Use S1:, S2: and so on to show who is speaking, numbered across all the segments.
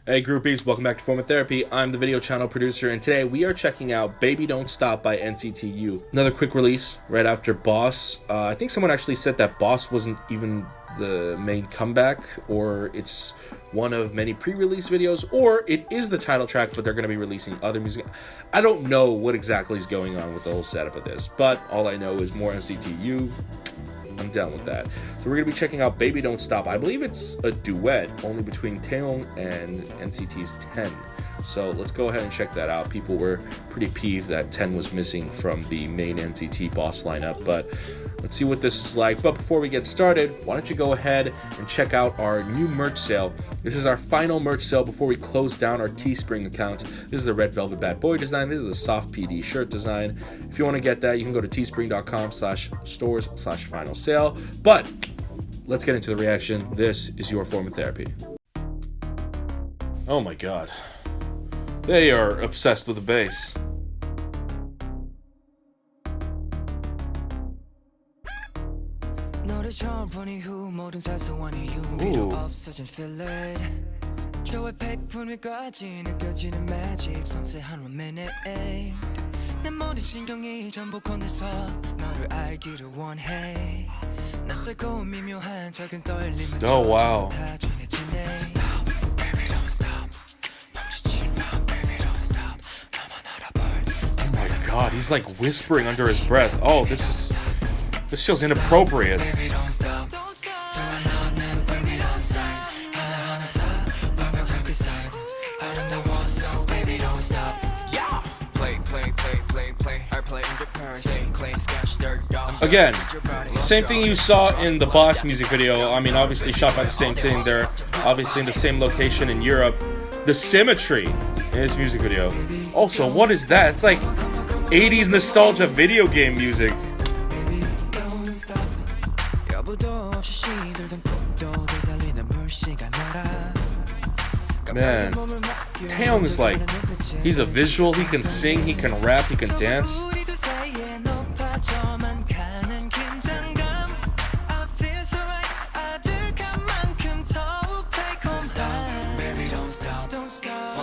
S1: Hey groupies, welcome back to Form of Therapy. I'm the video channel producer, and today we are checking out Baby Don't Stop by NCT U. Another quick release right after Boss. I think someone actually said that Boss wasn't even the main comeback, or it's one of many pre-release videos, or it is the title track, but they're going to be releasing other music. I don't know what exactly is going on with the whole setup of this, but all I know is more NCT U. I'm down with that. So we're going to be checking out Baby Don't Stop. I believe it's a duet only between Taeyong and NCT's 10. So let's go ahead and check that out. People were pretty peeved that 10 was missing from the main NCT boss lineup, but let's see what this is like. But before we get started, why don't you go ahead and check out our new merch sale. This is our final merch sale before we close down our Teespring account. This is the Red Velvet Bad Boy design. This is the Soft PD shirt design. If you want to get that, you can go to teespring.com/stores/final sale. But let's get into the reaction. This is your Form of Therapy. Oh my god. They are obsessed with the bass. Oh wow. God, he's like whispering under his breath. Oh, this feels inappropriate. Again, same thing you saw in the Boss music video. I mean, obviously shot by the same thing. They're obviously in the same location in Europe. The symmetry in his music video. Also, what is that? It's like 80s nostalgia video game music. Man, Taeyong is like, he's a visual, he can sing, he can rap, he can dance.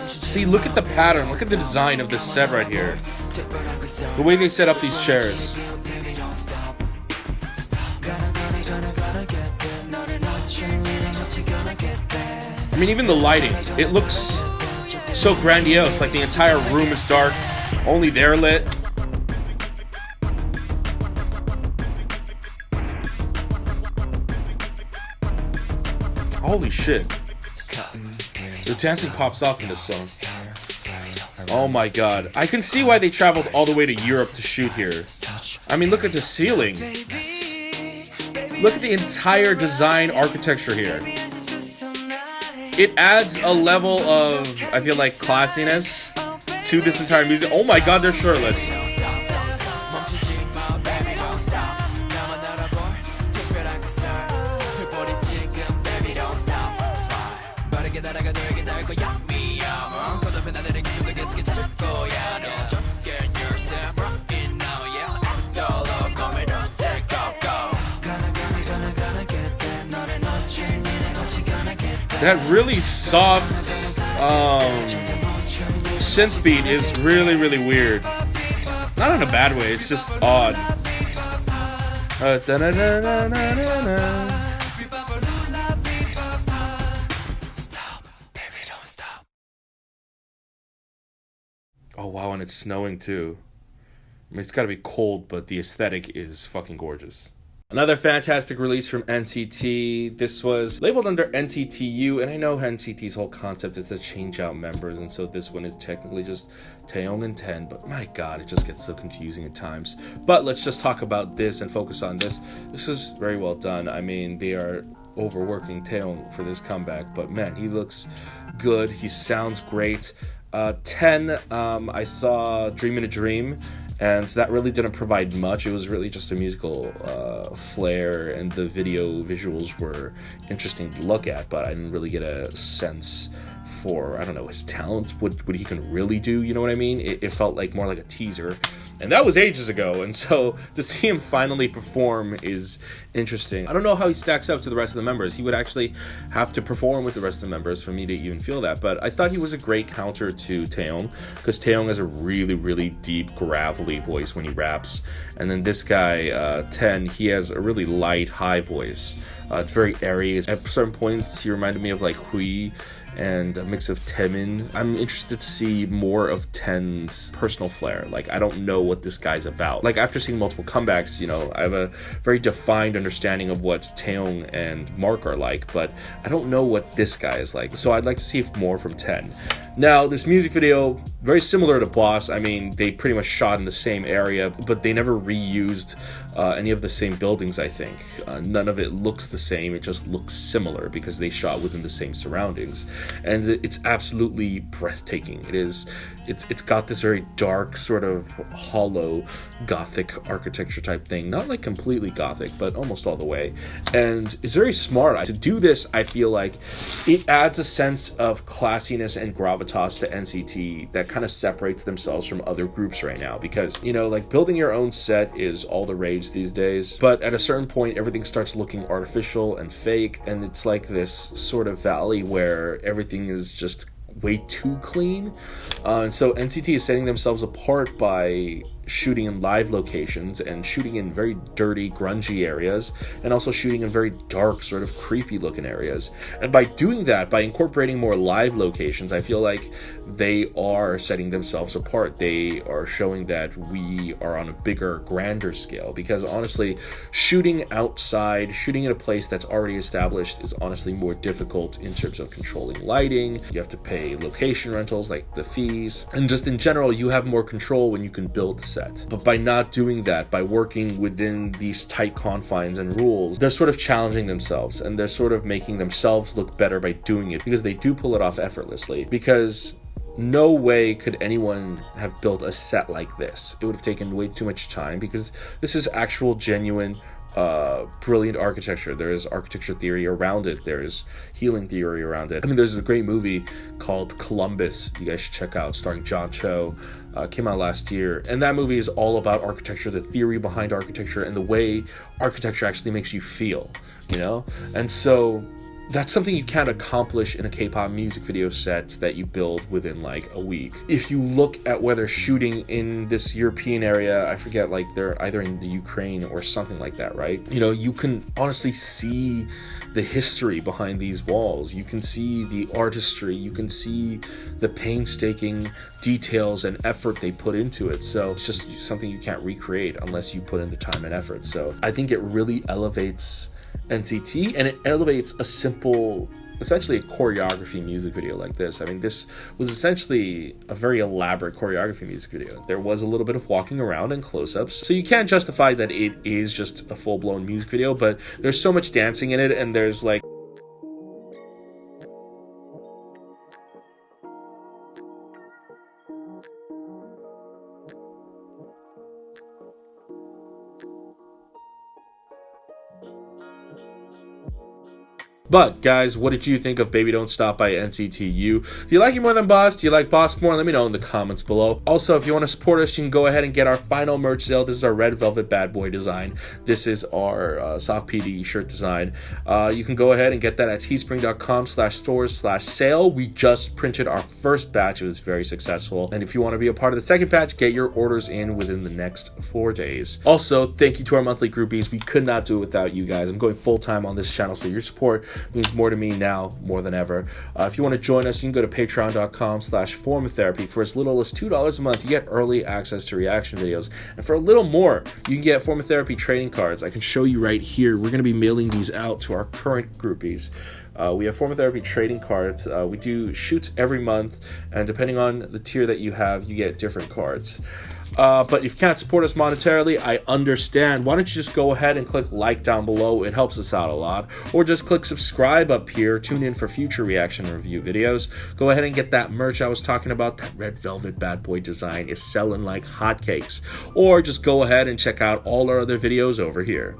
S1: See, look at the pattern, look at the design of this set right here. The way they set up these chairs. I mean, even the lighting, it looks so grandiose, like the entire room is dark, only they're lit. Holy shit. The dancing pops off in this song. Oh my god. I can see why they traveled all the way to Europe to shoot here. I mean, look at the ceiling. Look at the entire design architecture here. It adds a level of, I feel like, classiness to this entire music. Oh my god, they're shirtless. That really soft synth beat is really, really weird. Not in a bad way, it's just odd. Oh wow, and it's snowing too. I mean, it's gotta be cold, but the aesthetic is fucking gorgeous. Another fantastic release from NCT. This was labeled under NCT U, and I know NCT's whole concept is to change out members, and so this one is technically just Taeyong and 10, but my god, it just gets so confusing at times. But let's just talk about this and focus on this. This is very well done. I mean, they are overworking Taeyong for this comeback, but man, he looks good. He sounds great. 10, I saw Dream in a Dream, and that really didn't provide much. It was really just a musical flair, and the visuals were interesting to look at, but I didn't really get a sense for, I don't know, his talent, what he can really do, you know what I mean? It felt like more like a teaser. and that was ages ago. And so to see him finally perform is interesting. I don't know how he stacks up to the rest of the members. He would actually have to perform with the rest of the members for me to even feel that, but I thought he was a great counter to Taeyong, because Taeyong has a really, really deep, gravelly voice when he raps, and then this guy, 10, he has a really light, high voice. It's very airy. At certain points, he reminded me of like Hui and a mix of Taemin. I'm interested to see more of Ten's personal flair. Like, I don't know what this guy's about. Like, after seeing multiple comebacks, you know, I have a very defined understanding of what Taeyong and Mark are like, but I don't know what this guy is like. So I'd like to see more from Ten. Now, this music video, very similar to Boss. I mean, they pretty much shot in the same area, but they never reused any of the same buildings, I think. None of it looks the same. It just looks similar because they shot within the same surroundings. And it's absolutely breathtaking. It's got this very dark, sort of hollow gothic architecture type thing. Not like completely gothic, but almost all the way. And it's very smart. To do this, I feel like it adds a sense of classiness and gravitas to NCT that kind of separates themselves from other groups right now. Because, you know, like, building your own set is all the rage these days. But at a certain point, everything starts looking artificial and fake. And it's like this sort of valley where everything is just way too clean. And so NCT is setting themselves apart by shooting in live locations and shooting in very dirty, grungy areas, and also shooting in very dark, sort of creepy looking areas. And by doing that, by incorporating more live locations, I feel like they are setting themselves apart. They are showing that we are on a bigger, grander scale, because honestly, shooting outside, shooting in a place that's already established is honestly more difficult in terms of controlling lighting. You have to pay location rentals, like the fees, and just in general, you have more control when you can build the set. But by not doing that, by working within these tight confines and rules, they're sort of challenging themselves, and they're sort of making themselves look better by doing it, because they do pull it off effortlessly. Because no way could anyone have built a set like this. It would have taken way too much time, because this is actual, genuine, brilliant architecture. There is architecture theory around it. There's healing theory around it. I mean, there's a great movie called Columbus you guys should check out, starring John Cho. Came out last year, and that movie is all about architecture, the theory behind architecture, and the way architecture actually makes you feel, you know? And so that's something you can't accomplish in a K-pop music video set that you build within like a week. If you look at where they're shooting in this European area, I forget, like they're either in the Ukraine or something like that, right? You know, you can honestly see the history behind these walls. You can see the artistry. You can see the painstaking details and effort they put into it. So it's just something you can't recreate unless you put in the time and effort. So I think it really elevates NCT, and it elevates a simple, essentially a choreography music video like this. I mean, this was essentially a very elaborate choreography music video. There was a little bit of walking around and close-ups, so you can't justify that it is just a full-blown music video, but there's so much dancing in it, and there's like But guys, what did you think of Baby Don't Stop by NCT U? Do you like it more than Boss? Do you like Boss more? Let me know in the comments below. Also, if you want to support us, you can go ahead and get our final merch sale. This is our red velvet bad boy design. This is our soft PD shirt design. You can go ahead and get that at teespring.com/stores/sale. We just printed our first batch. It was very successful. And if you want to be a part of the second batch, get your orders in within the next 4 days. Also, thank you to our monthly groupies. We could not do it without you guys. I'm going full time on this channel, so your support means more to me now more than ever. If you want to join us, you can go to patreon.com/formatherapy. For as little as $2 a month, you get early access to reaction videos. And for a little more, you can get Formatherapy trading cards. I can show you right here. We're going to be mailing these out to our current groupies. We have Formatherapy trading cards. We do shoots every month, and depending on the tier that you have, you get different cards. But if you can't support us monetarily, I understand. Why don't you just go ahead and click like down below? It helps us out a lot. Or just click subscribe up here. Tune in for future reaction and review videos. Go ahead and get that merch I was talking about. That red velvet bad boy design is selling like hotcakes. Or just go ahead and check out all our other videos over here.